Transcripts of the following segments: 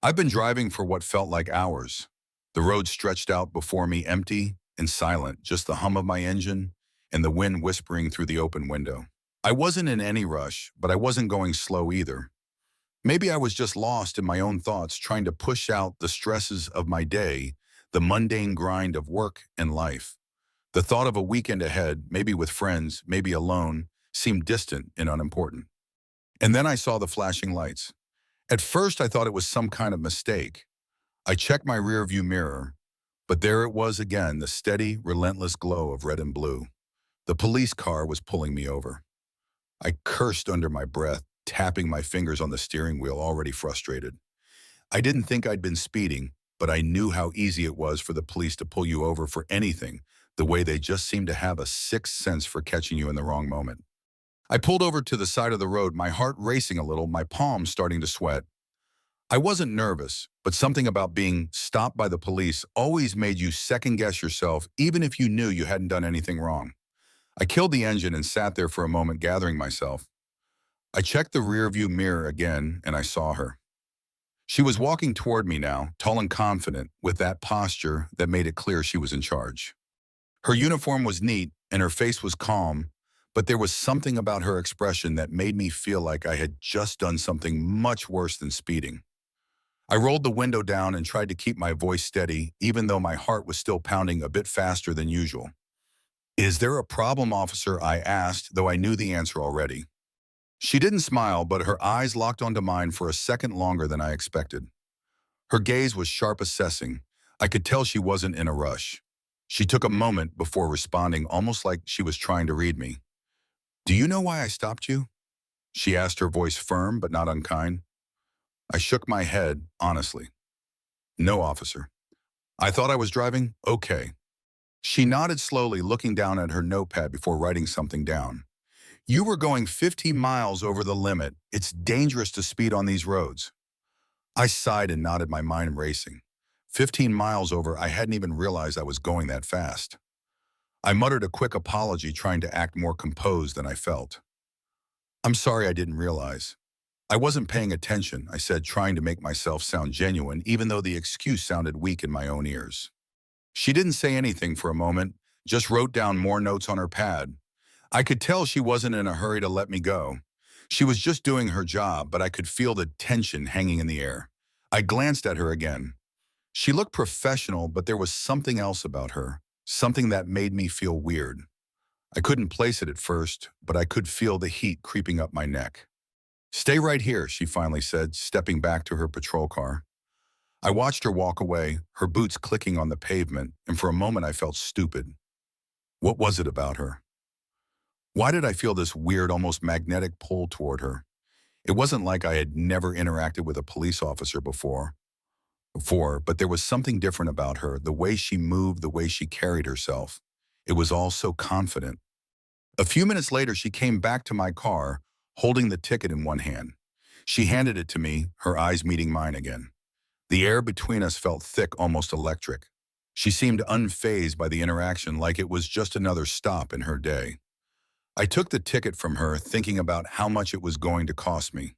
I've been driving for what felt like hours. The road stretched out before me empty and silent, just the hum of my engine and the wind whispering through the open window. I wasn't in any rush, but I wasn't going slow either. Maybe I was just lost in my own thoughts, trying to push out the stresses of my day, the mundane grind of work and life. The thought of a weekend ahead, maybe with friends, maybe alone, seemed distant and unimportant. And then I saw the flashing lights. At first, I thought it was some kind of mistake. I checked my rearview mirror, but there it was again, the steady, relentless glow of red and blue. The police car was pulling me over. I cursed under my breath, tapping my fingers on the steering wheel, already frustrated. I didn't think I'd been speeding, but I knew how easy it was for the police to pull you over for anything, the way they just seem to have a sixth sense for catching you in the wrong moment. I pulled over to the side of the road, my heart racing a little, my palms starting to sweat. I wasn't nervous, but something about being stopped by the police always made you second guess yourself, even if you knew you hadn't done anything wrong. I killed the engine and sat there for a moment, gathering myself. I checked the rearview mirror again, and I saw her. She was walking toward me now, tall and confident, with that posture that made it clear she was in charge. Her uniform was neat, and her face was calm, but there was something about her expression that made me feel like I had just done something much worse than speeding. I rolled the window down and tried to keep my voice steady, even though my heart was still pounding a bit faster than usual. "Is there a problem, officer?" I asked, though I knew the answer already. She didn't smile, but her eyes locked onto mine for a second longer than I expected. Her gaze was sharp, assessing. I could tell she wasn't in a rush. She took a moment before responding, almost like she was trying to read me. "Do you know why I stopped you?" she asked, her voice firm but not unkind. I shook my head, honestly. "No, officer. I thought I was driving okay." She nodded slowly, looking down at her notepad before writing something down. "You were going 50 miles over the limit. It's dangerous to speed on these roads." I sighed and nodded, my mind racing. 15 miles over, I hadn't even realized I was going that fast. I muttered a quick apology, trying to act more composed than I felt. "I'm sorry, I didn't realize." "I wasn't paying attention," I said, trying to make myself sound genuine, even though the excuse sounded weak in my own ears. She didn't say anything for a moment, just wrote down more notes on her pad. I could tell she wasn't in a hurry to let me go. She was just doing her job, but I could feel the tension hanging in the air. I glanced at her again. She looked professional, but there was something else about her, something that made me feel weird. I couldn't place it at first, but I could feel the heat creeping up my neck. "Stay right here," she finally said, stepping back to her patrol car. I watched her walk away, her boots clicking on the pavement, and for a moment I felt stupid. What was it about her? Why did I feel this weird, almost magnetic pull toward her? It wasn't like I had never interacted with a police officer before, but there was something different about her, the way she moved, the way she carried herself. It was all so confident. A few minutes later, she came back to my car, holding the ticket in one hand. She handed it to me, her eyes meeting mine again. The air between us felt thick, almost electric. She seemed unfazed by the interaction, like it was just another stop in her day. I took the ticket from her, thinking about how much it was going to cost me.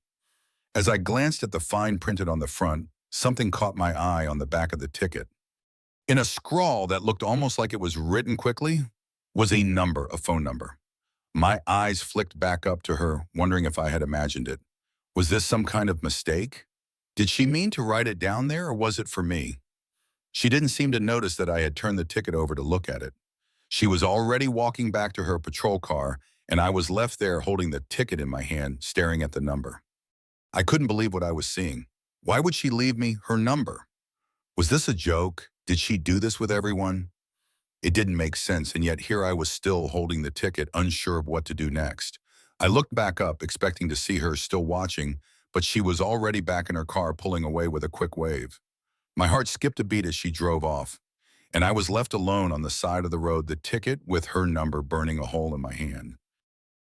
As I glanced at the fine printed on the front, something caught my eye on the back of the ticket. In a scrawl that looked almost like it was written quickly, was a number, a phone number. My eyes flicked back up to her, wondering if I had imagined it. Was this some kind of mistake? Did she mean to write it down there, or was it for me? She didn't seem to notice that I had turned the ticket over to look at it. She was already walking back to her patrol car, and I was left there holding the ticket in my hand, staring at the number. I couldn't believe what I was seeing. Why would she leave me her number? Was this a joke? Did she do this with everyone? It didn't make sense, and yet here I was still holding the ticket, unsure of what to do next. I looked back up, expecting to see her still watching, but she was already back in her car, pulling away with a quick wave. My heart skipped a beat as she drove off, and I was left alone on the side of the road, the ticket with her number burning a hole in my hand.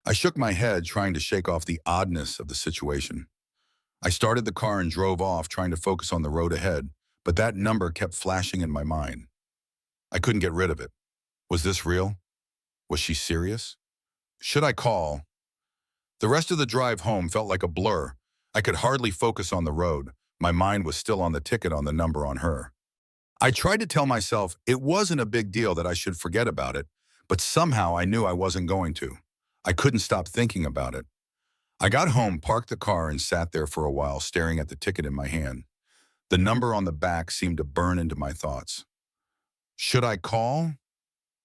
I shook my head, trying to shake off the oddness of the situation. I started the car and drove off, trying to focus on the road ahead, but that number kept flashing in my mind. I couldn't get rid of it. Was this real? Was she serious? Should I call? The rest of the drive home felt like a blur. I could hardly focus on the road. My mind was still on the ticket on the number on her. I tried to tell myself it wasn't a big deal that I should forget about it, but somehow I knew I wasn't going to. I couldn't stop thinking about it. I got home, parked the car, and sat there for a while staring at the ticket in my hand. The number on the back seemed to burn into my thoughts. Should I call?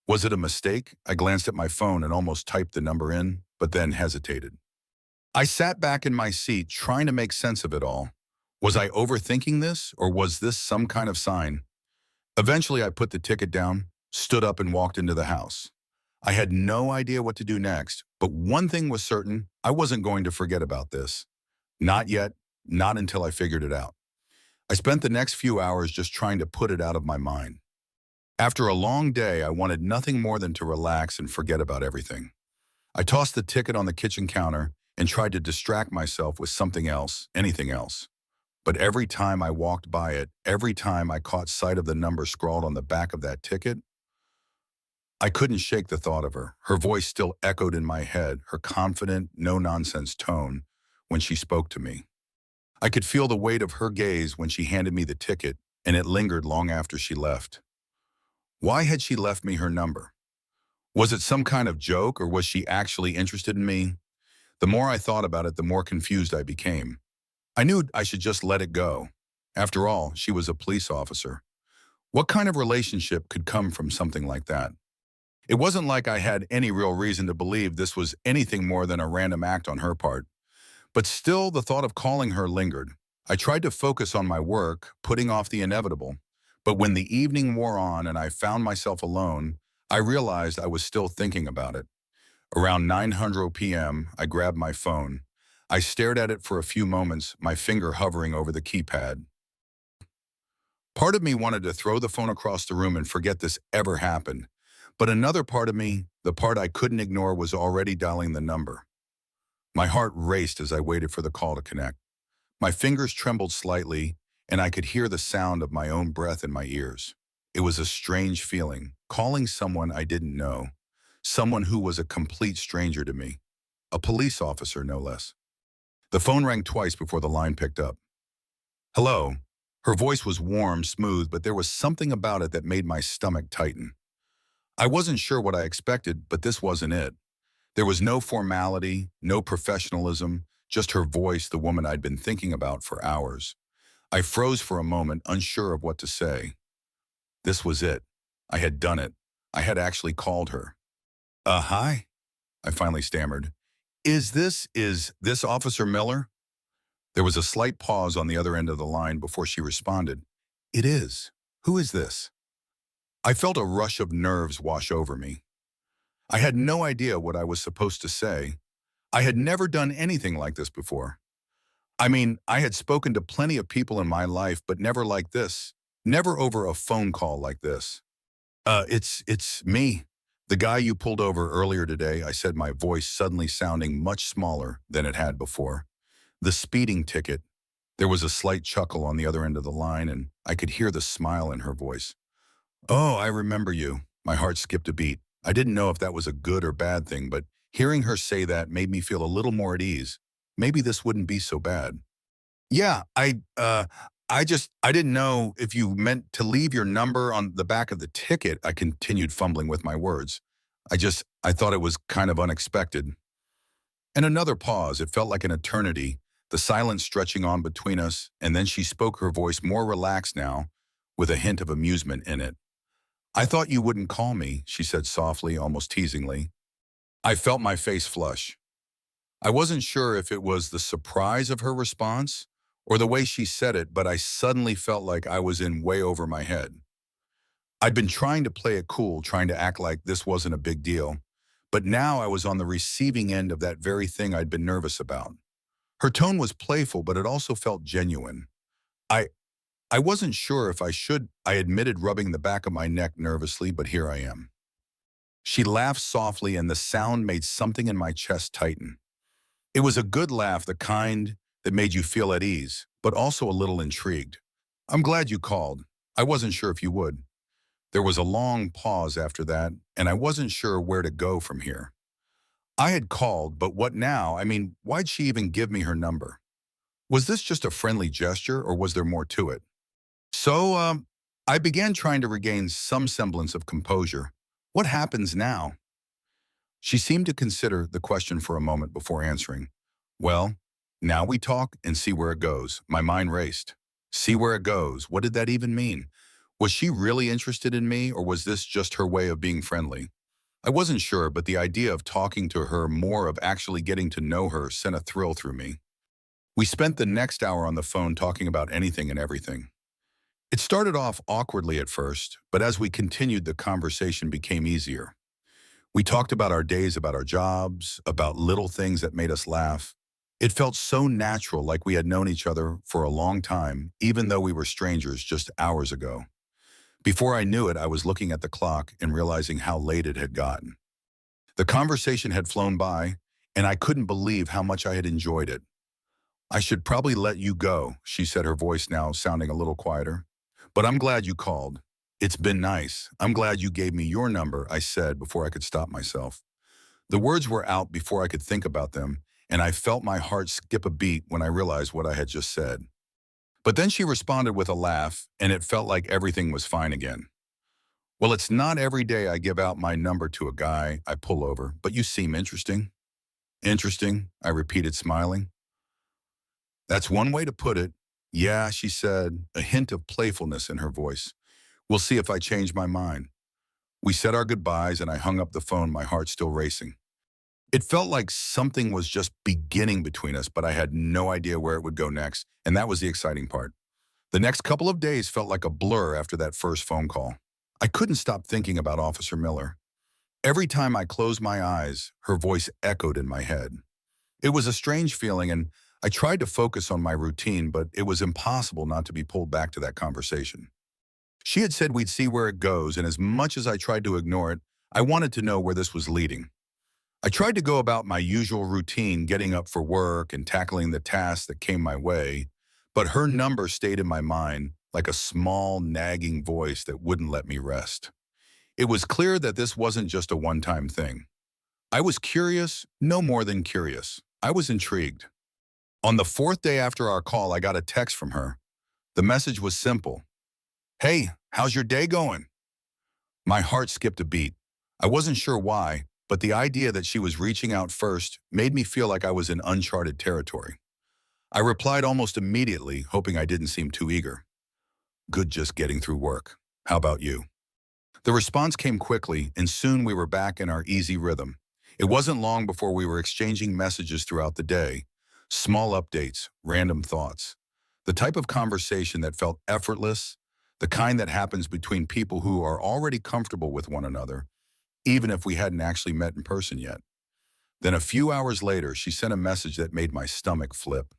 Was it a mistake? I glanced at my phone and almost typed the number in, but then hesitated. I sat back in my seat trying to make sense of it all. Was I overthinking this, or was this some kind of sign? Eventually, I put the ticket down, stood up, and walked into the house. I had no idea what to do next, but one thing was certain: I wasn't going to forget about this. Not yet, not until I figured it out. I spent the next few hours just trying to put it out of my mind. After a long day, I wanted nothing more than to relax and forget about everything. I tossed the ticket on the kitchen counter and tried to distract myself with something else, anything else. But every time I walked by it, every time I caught sight of the number scrawled on the back of that ticket, I couldn't shake the thought of her. Her voice still echoed in my head, her confident, no-nonsense tone when she spoke to me. I could feel the weight of her gaze when she handed me the ticket, and it lingered long after she left. Why had she left me her number? Was it some kind of joke, or was she actually interested in me? The more I thought about it, the more confused I became. I knew I should just let it go. After all, she was a police officer. What kind of relationship could come from something like that? It wasn't like I had any real reason to believe this was anything more than a random act on her part. But still, the thought of calling her lingered. I tried to focus on my work, putting off the inevitable. But when the evening wore on and I found myself alone, I realized I was still thinking about it. Around 9:00 p.m., I grabbed my phone. I stared at it for a few moments, my finger hovering over the keypad. Part of me wanted to throw the phone across the room and forget this ever happened. But another part of me, the part I couldn't ignore, was already dialing the number. My heart raced as I waited for the call to connect. My fingers trembled slightly, and I could hear the sound of my own breath in my ears. It was a strange feeling, calling someone I didn't know, someone who was a complete stranger to me, a police officer no less. The phone rang twice before the line picked up. Hello. Her voice was warm, smooth, but there was something about it that made my stomach tighten. I wasn't sure what I expected, but this wasn't it. There was no formality, no professionalism, just her voice, the woman I'd been thinking about for hours. I froze for a moment, unsure of what to say. This was it. I had done it. I had actually called her. Hi? I finally stammered. Is this Officer Miller? There was a slight pause on the other end of the line before she responded. It is. Who is this? I felt a rush of nerves wash over me. I had no idea what I was supposed to say. I had never done anything like this before. I mean, I had spoken to plenty of people in my life, but never like this. Never over a phone call like this. It's me. The guy you pulled over earlier today, I said, my voice suddenly sounding much smaller than it had before. The speeding ticket. There was a slight chuckle on the other end of the line, and I could hear the smile in her voice. Oh, I remember you. My heart skipped a beat. I didn't know if that was a good or bad thing, but hearing her say that made me feel a little more at ease. Maybe this wouldn't be so bad. Yeah, I didn't know if you meant to leave your number on the back of the ticket. I continued fumbling with my words. I thought it was kind of unexpected. And another pause. It felt like an eternity, the silence stretching on between us, and then she spoke, her voice more relaxed now, with a hint of amusement in it. I thought you wouldn't call me, she said softly, almost teasingly. I felt my face flush. I wasn't sure if it was the surprise of her response or the way she said it, but I suddenly felt like I was in way over my head. I'd been trying to play it cool, trying to act like this wasn't a big deal, but now I was on the receiving end of that very thing I'd been nervous about. Her tone was playful, but it also felt genuine. I, I wasn't sure if I admitted, rubbing the back of my neck nervously, but here I am. She laughed softly, and the sound made something in my chest tighten. It was a good laugh, the kind that made you feel at ease, but also a little intrigued. I'm glad you called. I wasn't sure if you would. There was a long pause after that, and I wasn't sure where to go from here. I had called, but what now? I mean, why'd she even give me her number? Was this just a friendly gesture or was there more to it? So, I began trying to regain some semblance of composure. What happens now? She seemed to consider the question for a moment before answering. Well, now we talk and see where it goes. My mind raced. See where it goes. What did that even mean? Was she really interested in me or was this just her way of being friendly? I wasn't sure, but the idea of talking to her more, of actually getting to know her, sent a thrill through me. We spent the next hour on the phone talking about anything and everything. It started off awkwardly at first, but as we continued, the conversation became easier. We talked about our days, about our jobs, about little things that made us laugh. It felt so natural, like we had known each other for a long time, even though we were strangers just hours ago. Before I knew it, I was looking at the clock and realizing how late it had gotten. The conversation had flown by, and I couldn't believe how much I had enjoyed it. I should probably let you go, she said, her voice now sounding a little quieter. But I'm glad you called. It's been nice. I'm glad you gave me your number, I said before I could stop myself. The words were out before I could think about them, and I felt my heart skip a beat when I realized what I had just said. But then she responded with a laugh, and it felt like everything was fine again. Well, it's not every day I give out my number to a guy I pull over, but you seem interesting. Interesting, I repeated, smiling. That's one way to put it. Yeah, she said, a hint of playfulness in her voice. We'll see if I change my mind. We said our goodbyes and I hung up the phone, my heart still racing. It felt like something was just beginning between us, but I had no idea where it would go next, and that was the exciting part. The next couple of days felt like a blur after that first phone call. I couldn't stop thinking about Officer Miller. Every time I closed my eyes, her voice echoed in my head. It was a strange feeling, and I tried to focus on my routine, but it was impossible not to be pulled back to that conversation. She had said we'd see where it goes, and as much as I tried to ignore it, I wanted to know where this was leading. I tried to go about my usual routine, getting up for work and tackling the tasks that came my way, but her number stayed in my mind like a small, nagging voice that wouldn't let me rest. It was clear that this wasn't just a one-time thing. I was curious, no more than curious. I was intrigued. On the fourth day after our call, I got a text from her. The message was simple. Hey, how's your day going? My heart skipped a beat. I wasn't sure why, but the idea that she was reaching out first made me feel like I was in uncharted territory. I replied almost immediately, hoping I didn't seem too eager. Good, just getting through work. How about you? The response came quickly, and soon we were back in our easy rhythm. It wasn't long before we were exchanging messages throughout the day. Small updates, random thoughts. The type of conversation that felt effortless, the kind that happens between people who are already comfortable with one another, even if we hadn't actually met in person yet. Then a few hours later, she sent a message that made my stomach flip.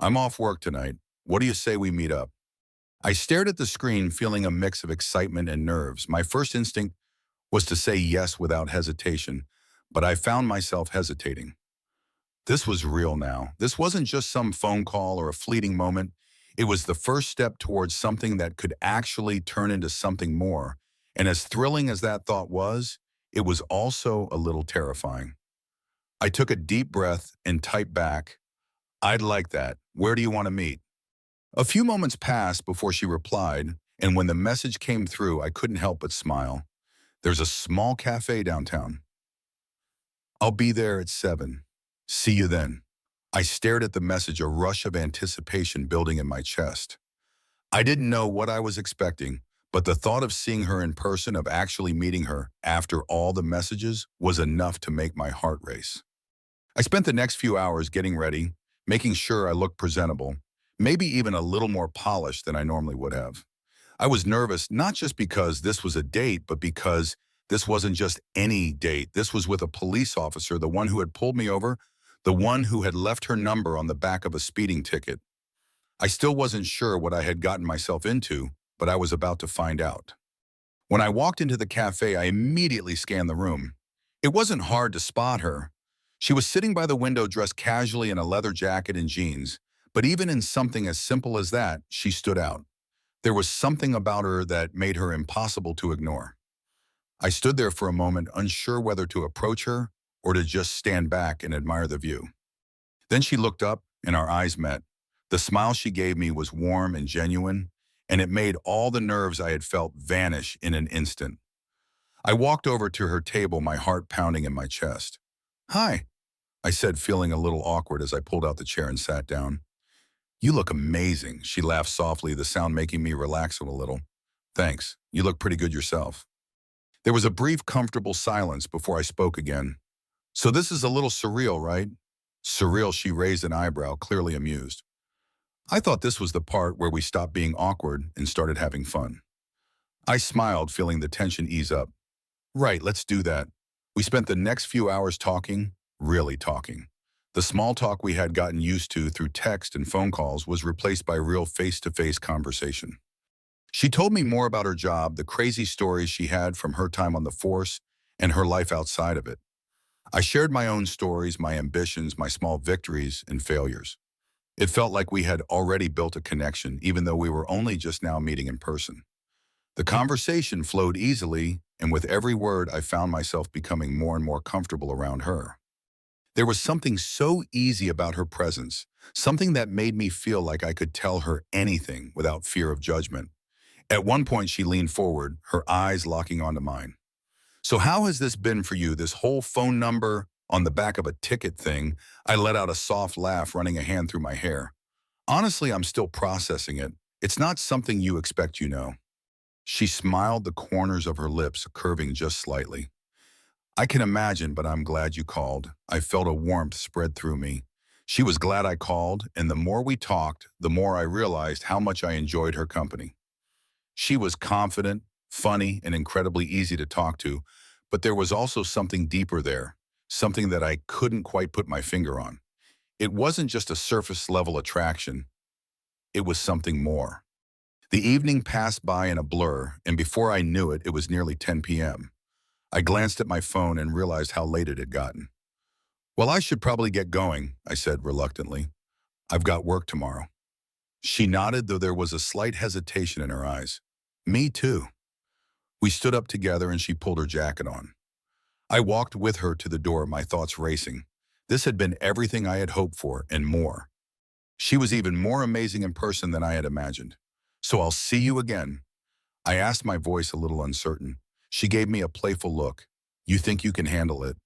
I'm off work tonight. What do you say we meet up? I stared at the screen, feeling a mix of excitement and nerves. My first instinct was to say yes without hesitation, but I found myself hesitating. This was real now. This wasn't just some phone call or a fleeting moment. It was the first step towards something that could actually turn into something more. And as thrilling as that thought was, it was also a little terrifying. I took a deep breath and typed back, I'd like that. Where do you want to meet? A few moments passed before she replied, and when the message came through, I couldn't help but smile. There's a small cafe downtown. I'll be there at 7. See you then. I stared at the message, a rush of anticipation building in my chest. I didn't know what I was expecting, but the thought of seeing her in person, of actually meeting her after all the messages, was enough to make my heart race. I spent the next few hours getting ready, making sure I looked presentable, maybe even a little more polished than I normally would have. I was nervous, not just because this was a date, but because this wasn't just any date. This was with a police officer, the one who had pulled me over, the one who had left her number on the back of a speeding ticket. I still wasn't sure what I had gotten myself into, but I was about to find out. When I walked into the cafe, I immediately scanned the room. It wasn't hard to spot her. She was sitting by the window, dressed casually in a leather jacket and jeans, but even in something as simple as that, she stood out. There was something about her that made her impossible to ignore. I stood there for a moment, unsure whether to approach her or to just stand back and admire the view. Then she looked up and our eyes met. The smile she gave me was warm and genuine, and it made all the nerves I had felt vanish in an instant. I walked over to her table, my heart pounding in my chest. "Hi," I said, feeling a little awkward as I pulled out the chair and sat down. "You look amazing," she laughed softly, the sound making me relax a little. "Thanks. You look pretty good yourself." There was a brief, comfortable silence before I spoke again. "So this is a little surreal, right?" "Surreal," she raised an eyebrow, clearly amused. I thought this was the part where we stopped being awkward and started having fun. I smiled, feeling the tension ease up. "Right, let's do that." We spent the next few hours talking, really talking. The small talk we had gotten used to through text and phone calls was replaced by real face-to-face conversation. She told me more about her job, the crazy stories she had from her time on the force, and her life outside of it. I shared my own stories, my ambitions, my small victories and failures. It felt like we had already built a connection, even though we were only just now meeting in person. The conversation flowed easily, and with every word, I found myself becoming more and more comfortable around her. There was something so easy about her presence, something that made me feel like I could tell her anything without fear of judgment. At one point, she leaned forward, her eyes locking onto mine. "So how has this been for you, this whole phone number on the back of a ticket thing?" I let out a soft laugh, running a hand through my hair. "Honestly, I'm still processing it. It's not something you expect, you know." She smiled, the corners of her lips curving just slightly. "I can imagine, but I'm glad you called." I felt a warmth spread through me. She was glad I called, and the more we talked, the more I realized how much I enjoyed her company. She was confident, funny, and incredibly easy to talk to, but there was also something deeper there, something that I couldn't quite put my finger on. It wasn't just a surface-level attraction, it was something more. The evening passed by in a blur, and before I knew it, it was nearly 10 p.m. I glanced at my phone and realized how late it had gotten. "Well, I should probably get going," I said reluctantly. "I've got work tomorrow." She nodded, though there was a slight hesitation in her eyes. "Me too." We stood up together and she pulled her jacket on. I walked with her to the door, my thoughts racing. This had been everything I had hoped for and more. She was even more amazing in person than I had imagined. "So I'll see you again." I asked, my voice a little uncertain. She gave me a playful look. "You think you can handle it?"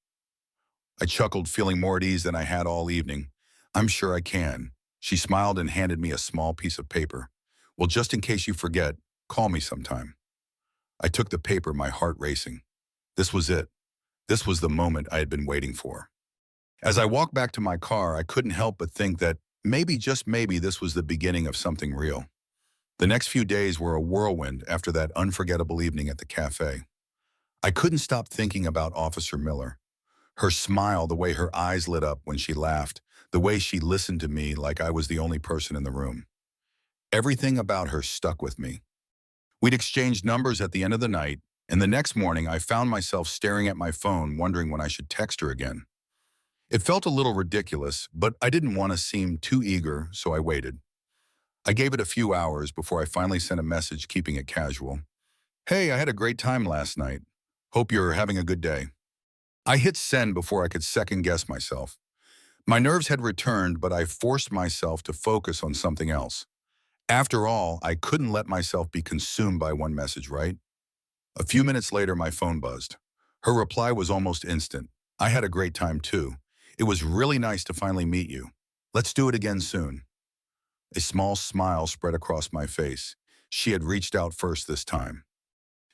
I chuckled, feeling more at ease than I had all evening. "I'm sure I can." She smiled and handed me a small piece of paper. "Well, just in case you forget, call me sometime." I took the paper, my heart racing. This was it. This was the moment I had been waiting for. As I walked back to my car, I couldn't help but think that maybe, just maybe, this was the beginning of something real. The next few days were a whirlwind after that unforgettable evening at the cafe. I couldn't stop thinking about Officer Miller. Her smile, the way her eyes lit up when she laughed, the way she listened to me like I was the only person in the room. Everything about her stuck with me. We'd exchanged numbers at the end of the night, and the next morning I found myself staring at my phone, wondering when I should text her again. It felt a little ridiculous, but I didn't want to seem too eager, so I waited. I gave it a few hours before I finally sent a message, keeping it casual. "Hey, I had a great time last night. Hope you're having a good day." I hit send before I could second guess myself. My nerves had returned, but I forced myself to focus on something else. After all, I couldn't let myself be consumed by one message, right? A few minutes later, my phone buzzed. Her reply was almost instant. "I had a great time too. It was really nice to finally meet you. Let's do it again soon." A small smile spread across my face. She had reached out first this time.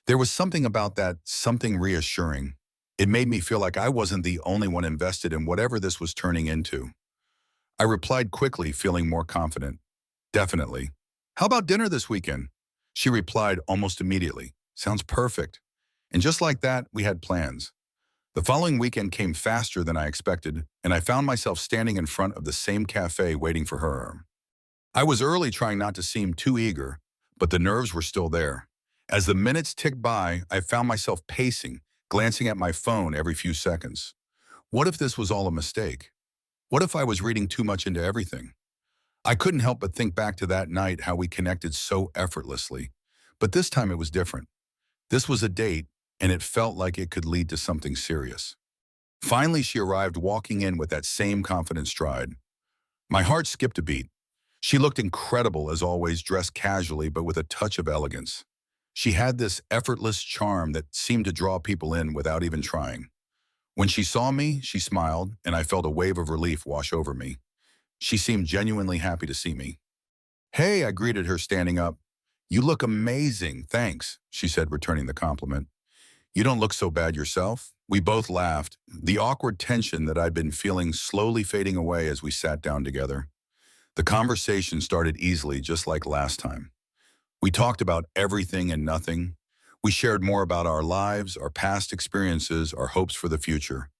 There was something about that, something reassuring. It made me feel like I wasn't the only one invested in whatever this was turning into. I replied quickly, feeling more confident. "Definitely. How about dinner this weekend?" She replied almost immediately. "Sounds perfect." And just like that, we had plans. The following weekend came faster than I expected, and I found myself standing in front of the same cafe waiting for her. I was early, trying not to seem too eager, but the nerves were still there. As the minutes ticked by, I found myself pacing, glancing at my phone every few seconds. What if this was all a mistake? What if I was reading too much into everything? I couldn't help but think back to that night, how we connected so effortlessly. But this time it was different. This was a date, and it felt like it could lead to something serious. Finally, she arrived, walking in with that same confident stride. My heart skipped a beat. She looked incredible as always, dressed casually but with a touch of elegance. She had this effortless charm that seemed to draw people in without even trying. When she saw me, she smiled, and I felt a wave of relief wash over me. She seemed genuinely happy to see me. "Hey," I greeted her, standing up. "You look amazing, thanks," she said, returning the compliment. "You don't look so bad yourself." We both laughed, the awkward tension that I'd been feeling slowly fading away as we sat down together. The conversation started easily, just like last time. We talked about everything and nothing. We shared more about our lives, our past experiences, our hopes for the future.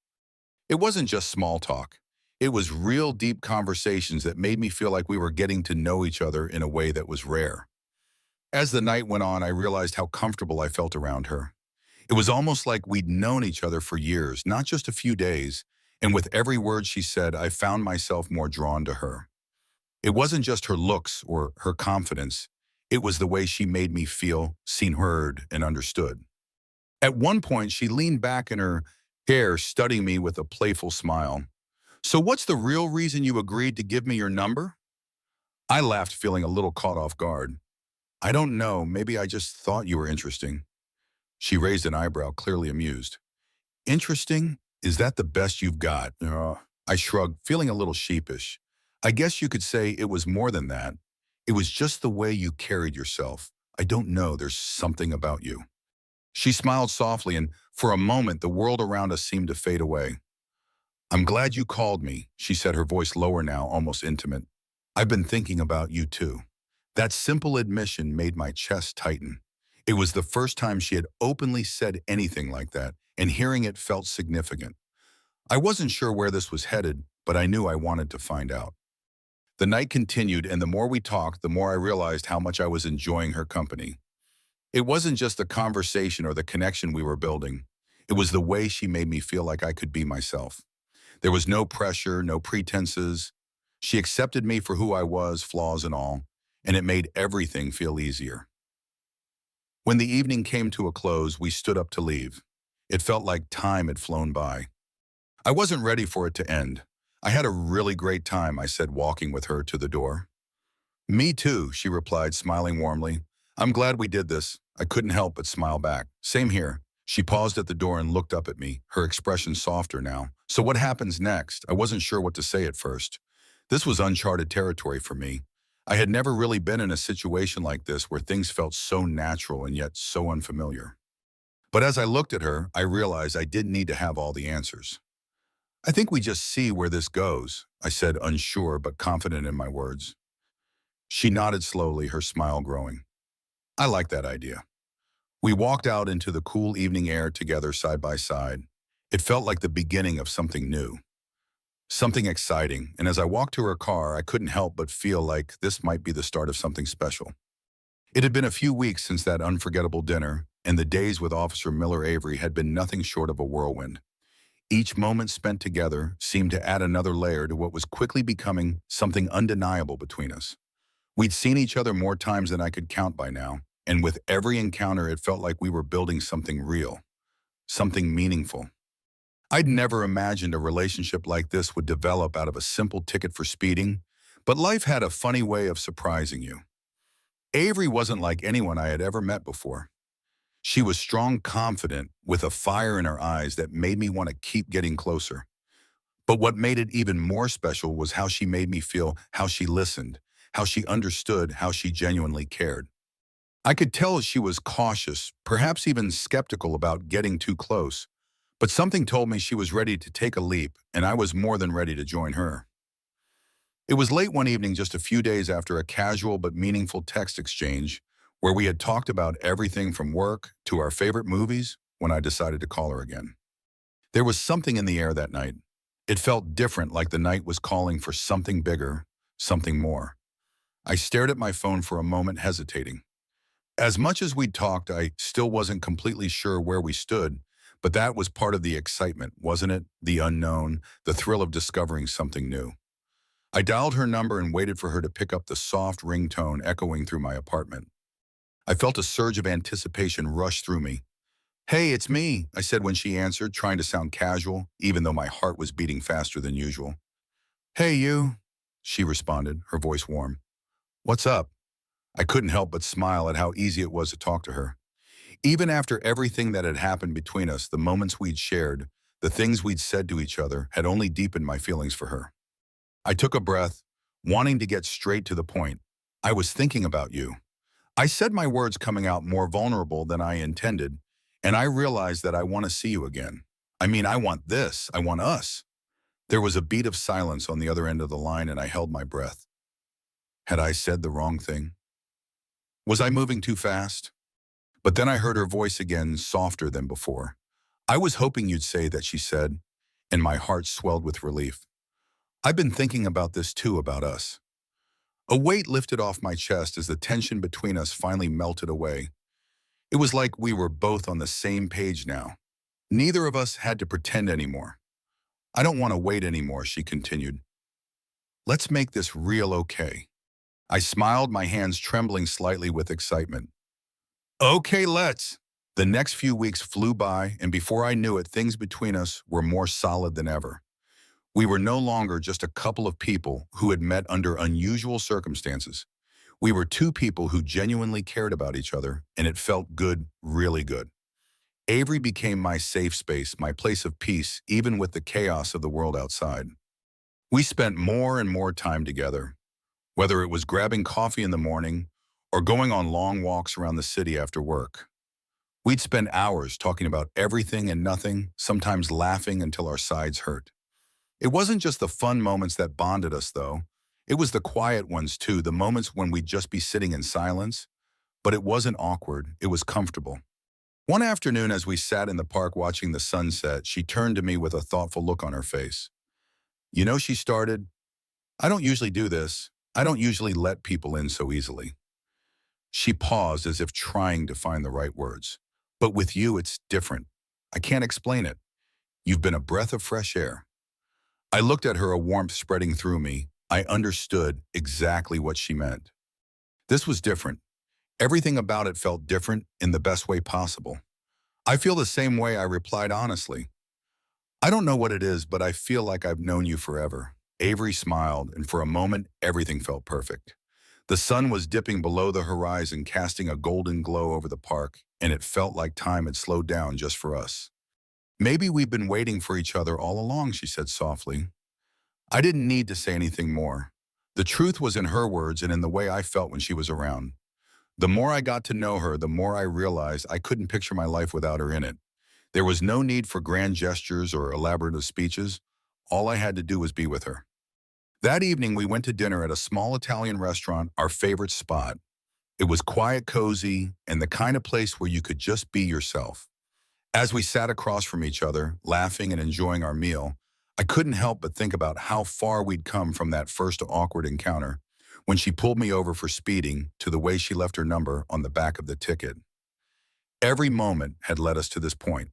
It wasn't just small talk. It was real deep conversations that made me feel like we were getting to know each other in a way that was rare. As the night went on, I realized how comfortable I felt around her. It was almost like we'd known each other for years, not just a few days, and with every word she said, I found myself more drawn to her. It wasn't just her looks or her confidence. It was the way she made me feel seen, heard, and understood. At one point, she leaned back in her chair, studying me with a playful smile. "So what's the real reason you agreed to give me your number?" I laughed, feeling a little caught off guard. "I don't know, maybe I just thought you were interesting." She raised an eyebrow, clearly amused. "Interesting? Is that the best you've got?" I shrugged, feeling a little sheepish. "I guess you could say it was more than that. It was just the way you carried yourself. I don't know, there's something about you." She smiled softly, and for a moment, the world around us seemed to fade away. "I'm glad you called me," she said, her voice lower now, almost intimate. "I've been thinking about you too." That simple admission made my chest tighten. It was the first time she had openly said anything like that, and hearing it felt significant. I wasn't sure where this was headed, but I knew I wanted to find out. The night continued, and the more we talked, the more I realized how much I was enjoying her company. It wasn't just the conversation or the connection we were building. It was the way she made me feel like I could be myself. There was no pressure, no pretenses. She accepted me for who I was, flaws and all, and it made everything feel easier. When the evening came to a close, we stood up to leave. It felt like time had flown by. I wasn't ready for it to end. "I had a really great time," I said, walking with her to the door. "Me too," she replied, smiling warmly. "I'm glad we did this." I couldn't help but smile back. "Same here." She paused at the door and looked up at me, her expression softer now. "So what happens next?" I wasn't sure what to say at first. This was uncharted territory for me. I had never really been in a situation like this where things felt so natural and yet so unfamiliar. But as I looked at her, I realized I didn't need to have all the answers. "I think we just see where this goes," I said, unsure but confident in my words. She nodded slowly, her smile growing. "I like that idea." We walked out into the cool evening air together side by side. It felt like the beginning of something new, something exciting, and as I walked to her car, I couldn't help but feel like this might be the start of something special. It had been a few weeks since that unforgettable dinner, and the days with Officer Miller Avery had been nothing short of a whirlwind. Each moment spent together seemed to add another layer to what was quickly becoming something undeniable between us. We'd seen each other more times than I could count by now, and with every encounter it felt like we were building something real, something meaningful. I'd never imagined a relationship like this would develop out of a simple ticket for speeding, but life had a funny way of surprising you. Avery wasn't like anyone I had ever met before. She was strong, confident, with a fire in her eyes that made me want to keep getting closer. But what made it even more special was how she made me feel, how she listened, how she understood, how she genuinely cared. I could tell she was cautious, perhaps even skeptical about getting too close, but something told me she was ready to take a leap, and I was more than ready to join her. It was late one evening, just a few days after a casual but meaningful text exchange, where we had talked about everything from work to our favorite movies, when I decided to call her again. There was something in the air that night. It felt different, like the night was calling for something bigger, something more. I stared at my phone for a moment, hesitating. As much as we'd talked, I still wasn't completely sure where we stood, but that was part of the excitement, wasn't it? The unknown, the thrill of discovering something new. I dialed her number and waited for her to pick up, the soft ringtone echoing through my apartment. I felt a surge of anticipation rush through me. "Hey, it's me," I said when she answered, trying to sound casual, even though my heart was beating faster than usual. "Hey, you," she responded, her voice warm. What's up? I couldn't help but smile at how easy it was to talk to her. Even after everything that had happened between us, the moments we'd shared, the things we'd said to each other had only deepened my feelings for her. I took a breath, wanting to get straight to the point. I was thinking about you. I said my words coming out more vulnerable than I intended, and I realized that I want to see you again. I want this. I want us. There was a beat of silence on the other end of the line, and I held my breath. Had I said the wrong thing? Was I moving too fast? But then I heard her voice again, softer than before. I was hoping you'd say that, she said, and my heart swelled with relief. I've been thinking about this too, about us. A weight lifted off my chest as the tension between us finally melted away. It was like we were both on the same page now. Neither of us had to pretend anymore. I don't want to wait anymore, she continued. Let's make this real, okay? I smiled, my hands trembling slightly with excitement. Okay, let's. The next few weeks flew by, and before I knew it, things between us were more solid than ever. We were no longer just a couple of people who had met under unusual circumstances. We were two people who genuinely cared about each other, and it felt good, really good. Avery became my safe space, my place of peace, even with the chaos of the world outside. We spent more and more time together, whether it was grabbing coffee in the morning or going on long walks around the city after work. We'd spend hours talking about everything and nothing, sometimes laughing until our sides hurt. It wasn't just the fun moments that bonded us, though. It was the quiet ones, too, the moments when we'd just be sitting in silence. But it wasn't awkward, it was comfortable. One afternoon, as we sat in the park watching the sunset, she turned to me with a thoughtful look on her face. You know, she started, I don't usually do this. I don't usually let people in so easily. She paused as if trying to find the right words. But with you, it's different. I can't explain it. You've been a breath of fresh air. I looked at her, a warmth spreading through me. I understood exactly what she meant. This was different. Everything about it felt different in the best way possible. I feel the same way, I replied honestly. I don't know what it is, but I feel like I've known you forever. Avery smiled, and for a moment, everything felt perfect. The sun was dipping below the horizon, casting a golden glow over the park, and it felt like time had slowed down just for us. Maybe we've been waiting for each other all along, she said softly. I didn't need to say anything more. The truth was in her words and in the way I felt when she was around. The more I got to know her, the more I realized I couldn't picture my life without her in it. There was no need for grand gestures or elaborate speeches. All I had to do was be with her. That evening, we went to dinner at a small Italian restaurant, our favorite spot. It was quiet, cozy, and the kind of place where you could just be yourself. As we sat across from each other, laughing and enjoying our meal, I couldn't help but think about how far we'd come from that first awkward encounter, when she pulled me over for speeding, to the way she left her number on the back of the ticket. Every moment had led us to this point.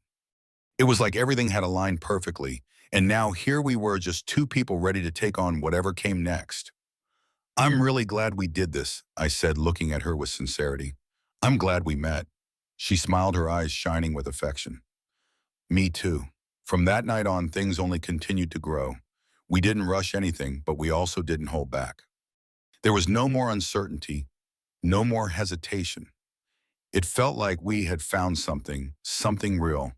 It was like everything had aligned perfectly, and now here we were, just two people ready to take on whatever came next. I'm really glad we did this, I said, looking at her with sincerity. I'm glad we met. She smiled, her eyes shining with affection. Me too. From that night on, things only continued to grow. We didn't rush anything, but we also didn't hold back. There was no more uncertainty, no more hesitation. It felt like we had found something real,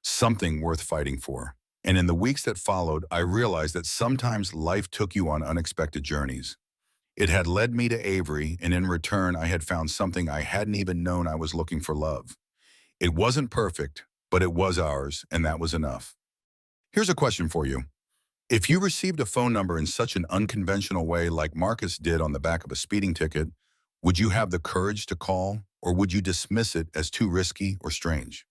something worth fighting for. And in the weeks that followed, I realized that sometimes life took you on unexpected journeys. It had led me to Avery, and in return, I had found something I hadn't even known I was looking for: love. It wasn't perfect, but it was ours, and that was enough. Here's a question for you. If you received a phone number in such an unconventional way like Marcus did on the back of a speeding ticket, would you have the courage to call, or would you dismiss it as too risky or strange?